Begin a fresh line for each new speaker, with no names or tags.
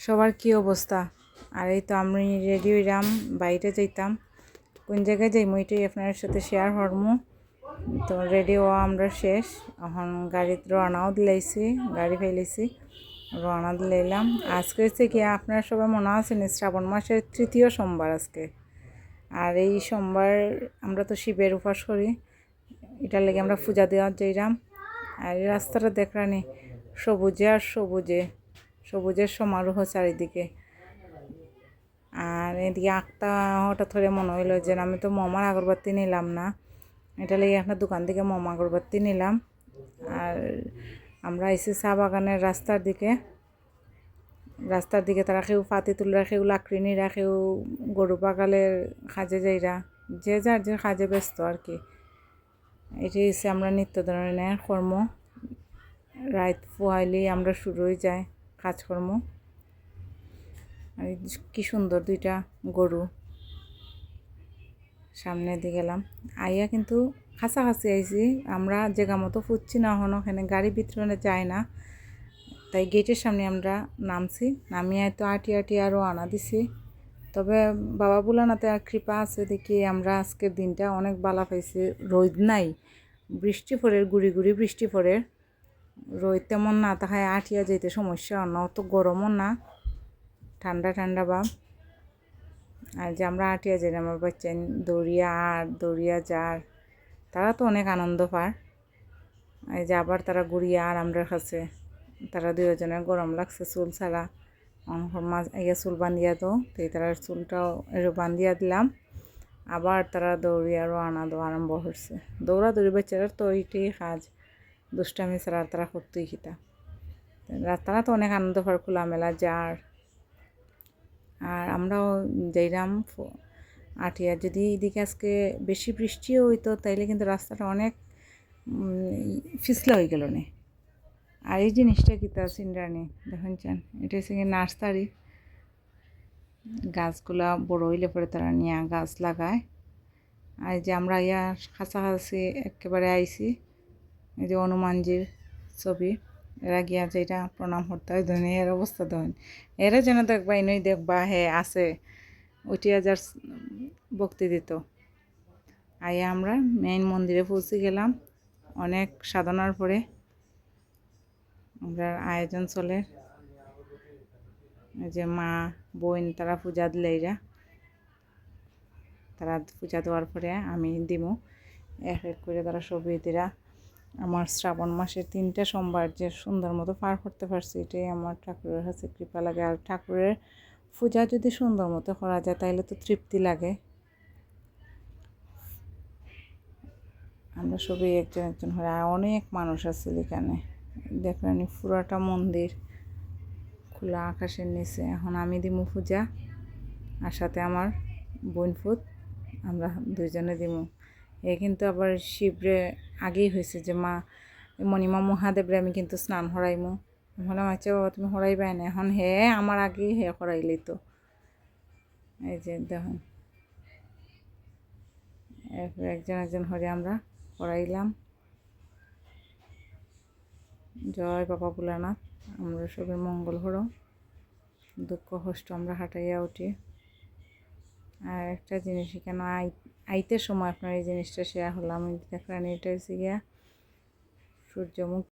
সবার কি অবস্থা? আর এই তো আমি রেডি হইলাম, বাইরে যাইতাম। কোন জায়গায় যাইমু এটাই আপনার সাথে শেয়ার করমু। তো রেডি হওয়া আমরা শেষ, এখন গাড়িতে রওনাও দিলাইছি, গাড়ি ফেলেছি, রওনা দিলাইলাম। আজকে হচ্ছে কি আপনারা সবাই মনে আছেন শ্রাবণ মাসের 3য় সোমবার আজকে। আর এই সোমবার আমরা তো শিবের উপাস করি, এটার লেগে আমরা পূজা দেওয়া যাইলাম। আর এই রাস্তাটা দেখরানি সবুজে আর সবুজে, সবুজের সমারোহ চারিদিকে। আর এদিকে আঁকটা হঠাৎ করে মনে হইলো যে আমি তো মোমার আগরবাতি নিলাম না, এটা লেগে একটা দোকান থেকে মোম আগরবাতি নিলাম। আর আমরা এসে চা বাগানের রাস্তার দিকে তারা কেউ পাতি তুলরা, কেউ লাকড়ি কেউ গরু পাগালের কাজে যাইরা, যে যার যে কাজে ব্যস্ত আর কি। এটি হচ্ছে আমরা নিত্য ধরনের কর্ম। রাত পোহাইলেই আমরা শুরু হয়ে যায় কাজকর্ম। আর কি সুন্দর দুইটা গরু সামনে দিয়ে গেলাম। আইয়া কিন্তু কাছাকাছি আইছি, আমরা জায়গা মতো ফুটছি না, এখনও ওখানে গাড়ি ভিতরে যায় না, তাই গেটের সামনে আমরা নামছি। নামিয়ে তো আটি আরও আনা দিছি। তবে বাবা বুলানাতে আর কৃপা আছে দেখি আমরা আজকের দিনটা অনেক ভালো পাইছি। রোদ নাই, বৃষ্টি পড়ে, গুড়ি বৃষ্টি পড়ে, রোদ তেমন না, তাহায় আটিয়া যেতে সমস্যা না, অত গরমও না, ঠান্ডা ভাব। আর যে আমরা আটিয়া যাই আমার বাচ্চা দৌড়িয়া যার, তারা তো অনেক আনন্দ পায়। এই যে আবার তারা ঘুরিয়া আর আমরা কাছে, তারা দুজনের গরম লাগছে চুল ছাড়া, মাছ চুল বান্ধিয়া তো তারা চুলটাও বান্ধিয়া দিলাম। আবার তারা দৌড়িয়া রওনা দেওয়া আরম্ভ করছে। দৌড়াদৌড়ি বাচ্চারা তো এইটাই কাজ, দুষ্টামি ছাড়া তারা করতেই খিতা। তারা তো অনেক আনন্দ পায়, খোলামেলা যার। আর আমরাও যাইলাম আটিয়া। যদি এদিকে আজকে বেশি বৃষ্টিও হইতো তাইলে কিন্তু রাস্তাটা অনেক ফিসলা হয়ে গেল না। আর এই জিনিসটা কিতা চিন্ডানি দেখুন চান, এটা হচ্ছে নার্সারি। গাছগুলা বড় হইলে পরে তারা নিয়ে গাছ লাগায়। আর যে আমরা কাছাকাছি একেবারে আইছি, এই যে হনুমানজির ছবি, এরা গিয়া যেটা প্রণাম করতে হয় ধরেন, এর অবস্থা ধরেন, এরা যেন দেখবা এনেই দেখবা হে আছে ওইটি যার ভক্তি দিত। আইয়া আমরা মেইন মন্দিরে পৌঁছে গেলাম। অনেক সাধনার পরে আমরা আয়োজন চলে, যে মা বোন তারা পূজা দিলেইরা, তারা পূজা দেওয়ার পরে আমি দিমু এক এক করে তারা সবই দিরা। আমার শ্রাবণ মাসের 3টা সোমবার যে সুন্দর মতো পার করতে পারছি, এটাই আমার ঠাকুরের কাছে কৃপা লাগে। আর ঠাকুরের পূজা যদি সুন্দর মতো করা যায় তাহলে তো তৃপ্তি লাগে। আমরা সবই একজন হয়ে, আর অনেক মানুষ আছে এখানে দেখলেন, পুরাটা মন্দির খোলা আকাশের নিচে। এখন আমি দিমু পূজা, আর সাথে আমার বোনফুত, আমরা দুইজনে দিমু। কিন্তু আবার শিবরে আগেই হয়েছে যে মা মণিমা মহাদেবরে আমি কিন্তু স্নান হরাইমু। বললাম আচ্ছা বাবা তুমি হরাইবাই না, এখন আমার আগেই হরাইলেই তো। এই যে দেখুন একজন হরে আমরা হরাইলাম। জয় বাবা ভোলানাথ, আমরা সবের মঙ্গল হরো, দুঃখ কষ্ট আমরা হাঁটাইয়া উঠি। আর একটা জিনিস এখানে আইতে সময় আপনার এই জিনিসটা শেয়ার হলাম, দেখলেন এটা হচ্ছে গিয়া সূর্যমুখী।